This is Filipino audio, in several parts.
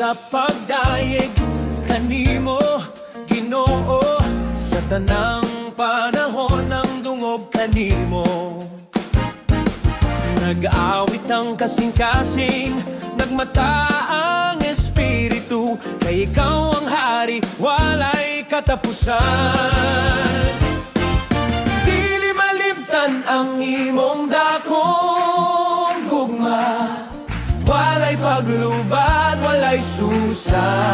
sa pagdayeg kanimo, Ginoo, sa tanang panahon ng dungog kanimo. Nag-aawit ang kasing-kasing, nagmata ang espiritu, kay ikaw ang hari, walay katapusan. Dili malimtan ang imong dakong gugma, walay paglubad, walay susama.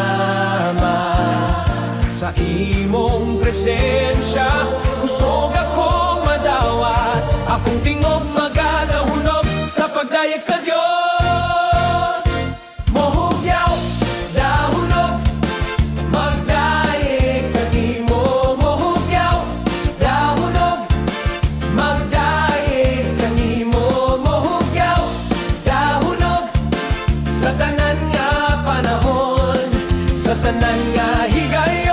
Sa imong presensya, kusog akong madawat, akong tingog magadahunog sa pagdayeg sa Dios. Mohugyaw, dahunog, magdayeg kanimo. Mohugyaw, dahunog, magdayeg kanimo. Mohugyaw, dahunog, sa tanan nga panahon, sa tanan nga higayon.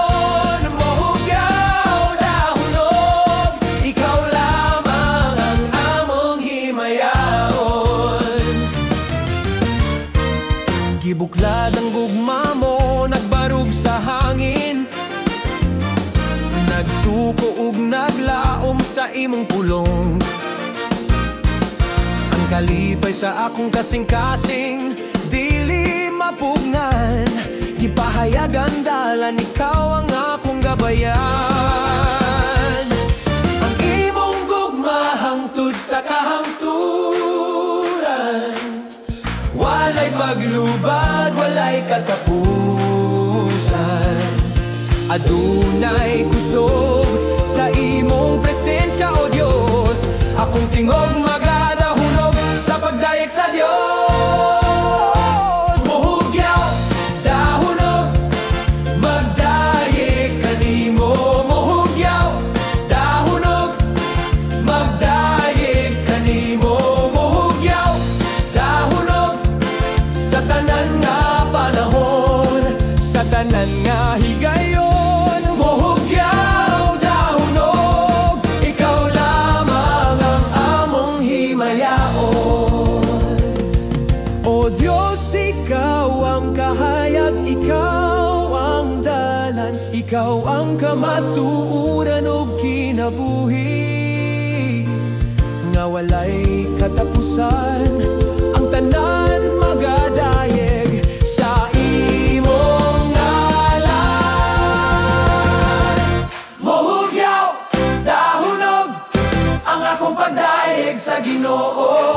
Gibuklad ang gugma mo, nagbarug sa hangin, nagtuko ug naglaom sa imong pulong. Ang kalipay sa akong kasing-kasing, dili mapugnan, gipahayagan dalan, ikaw ang akong gabayan. Ang imong gugma hangtod sa kahangturan, walay paglubad, walay katapusan. Adunay kusog sa imong presensya, O Dios, akong tingog magadahunog sa pagdayeg sa Dios. Mohugyaw, dahunog, magdayeg kanimo. Mohugyaw, dahunog, magdayeg kanimo. Mohugyaw, dahunog, sa tanan nga panahon, sa tanan nga higayon. Mohugyaw, dahunog, ikaw lamang ang among himayaon. O Diyos, ikaw ang kahayag, ikaw ang dalan, ikaw ang kamatuoran o kinabuhi, nga walay katapusan. Ang tanan magadayeg sa imong ngalan. Mohugyaw, dahunog, ang akong pagdayeg sa Ginoo.